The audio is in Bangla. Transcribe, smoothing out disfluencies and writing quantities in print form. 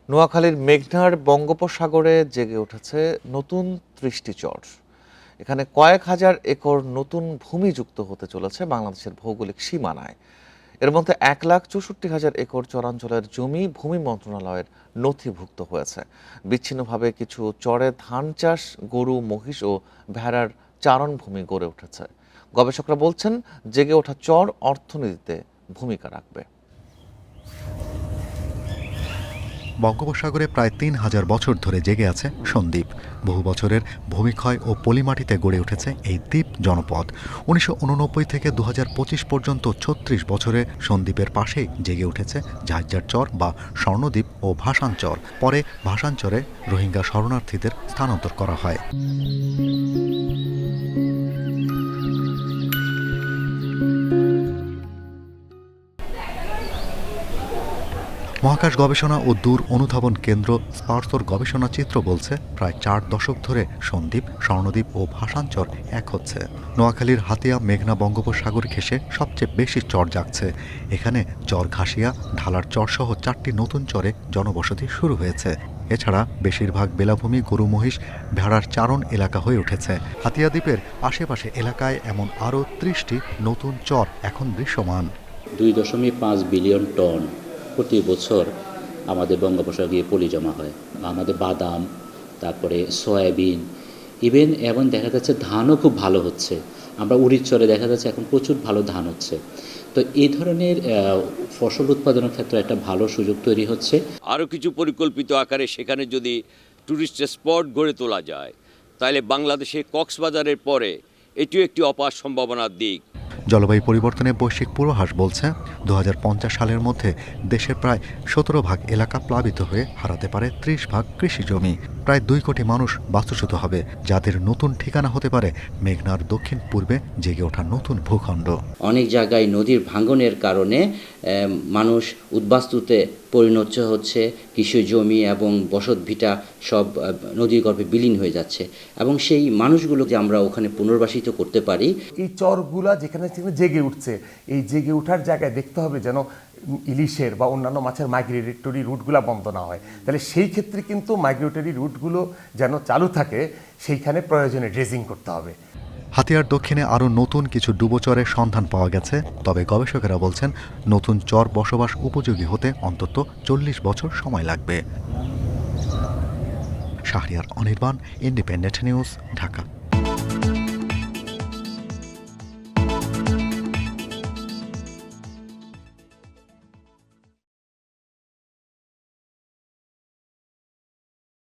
নোয়াখালীর মেঘনার বঙ্গোপসাগরে জেগে উঠেছে নতুন ৩০টি চর। এখানে কয়েক হাজার একর নতুন ভূমি যুক্ত হতে চলেছে বাংলাদেশের ভৌগোলিক সীমানায়। এর মধ্যে ১,৬৪,০০০ একর চরাঞ্চলের জমি ভূমি মন্ত্রণালয়ের নথিভুক্ত হয়েছে। বিচ্ছিন্নভাবে কিছু চরে ধান চাষ, গরু, মহিষ ও ভেড়ার চারণভূমি গড়ে উঠেছে। গবেষকরা বলছেন, জেগে ওঠা চর অর্থনীতিতে ভূমিকা রাখবে। বঙ্গোপসাগরে প্রায় ৩,০০০ বছর ধরে জেগে আছে সন্দ্বীপ। বহু বছরের ভূমিক্ষয় ও পলিমাটিতে গড়ে উঠেছে এই দ্বীপ জনপদ। ১৯৮৯ থেকে ২০২৫ পর্যন্ত ৩৬ বছরে সন্দ্বীপের পাশেই জেগে উঠেছে ঝাঁঝার চর বা স্বর্ণদ্বীপ ও ভাসান চর। পরে ভাসান চরে রোহিঙ্গা শরণার্থীদের স্থানান্তর করা হয়। মহাকাশ গবেষণা ও দূর অনুধাবন কেন্দ্র স্পার্সোর গবেষণা চিত্র বলছে, প্রায় ৪ দশক ধরে সন্দ্বীপ, স্বর্ণদ্বীপ ও ভাসানচর এক হচ্ছে। নোয়াখালীর হাতিয়া মেঘনা বঙ্গোপসাগর ঘেঁষে সবচেয়ে বেশি চর জাগছে। এখানে চর ঘাসিয়া, ঢালার চর সহ ৪টি নতুন চরে জনবসতি শুরু হয়েছে। এছাড়া বেশিরভাগ বেলাভূমি, গরু, মহিষ, ভেড়ার চারণ এলাকা হয়ে উঠেছে। হাতিয়া দ্বীপের আশেপাশে এলাকায় এমন আরও ৩০টি নতুন চর এখন দৃশ্যমান। ২.৫ বিলিয়ন টন প্রতি বছর আমাদের বঙ্গোপসাগরে পলি জমা হয়। আমাদের বাদাম, তারপরে সয়াবিন, ইভেন এবং দেখা যাচ্ছে ধানও খুব ভালো হচ্ছে। আমরা উড়িদ চরে দেখা যাচ্ছে এখন প্রচুর ভালো ধান হচ্ছে। তো এই ধরনের ফসল উৎপাদনের ক্ষেত্রে একটা ভালো সুযোগ তৈরি হচ্ছে। আরও কিছু পরিকল্পিত আকারে সেখানে যদি টুরিস্ট স্পট গড়ে তোলা যায়, তাহলে বাংলাদেশে কক্সবাজারের পরে এটিও একটি অপার সম্ভাবনার দিক। জলবায়ু পরিবর্তনের বৈশ্বিক পূর্বাভাস বলছে, ২০৫০ সালের মধ্যে দেশের প্রায় ১৭ ভাগ এলাকা প্লাবিত হয়ে হারাতে পারে ৩০ ভাগ কৃষি জমি। প্রায় ২ কোটি মানুষ বাস্তুচ্যুত হবে, যাদের নতুন ঠিকানা হতে পারে মেঘনার দক্ষিণ পূর্বে জেগে ওঠা নতুন ভূখণ্ড। অনেক জায়গায় নদীর ভাঙনের কারণে মানুষ উদ্বাস্তুতে পরিণত হচ্ছে, কৃষি জমি এবং বসতভিটা সব নদীর গর্ভে বিলীন হয়ে যাচ্ছে, এবং সেই মানুষগুলোকে আমরা ওখানে পুনর্বাসিত করতে পারি। এই চরগুলা যেখানে জেগে উঠছে, এই জেগে ওঠার জায়গায় দেখতে হবে যেন ইলিশের বা অন্যান্য মাছের মাইগ্রেটরি রুটগুলো বন্ধ না হয়। তাহলে সেই ক্ষেত্রে কিন্তু মাইগ্রেটরি রুটগুলো যেন চালু থাকে, সেইখানে প্রয়োজনে ড্রেজিং করতে হবে। হাতিয়ার দক্ষিণে আরও নতুন কিছু ডুবোচরের সন্ধান পাওয়া গেছে। তবে গবেষকেরা বলছেন, নতুন চর বসবাস উপযোগী হতে অন্তত ৪০ বছর সময় লাগবে। Shahriar Anirban, independent news, Dhaka.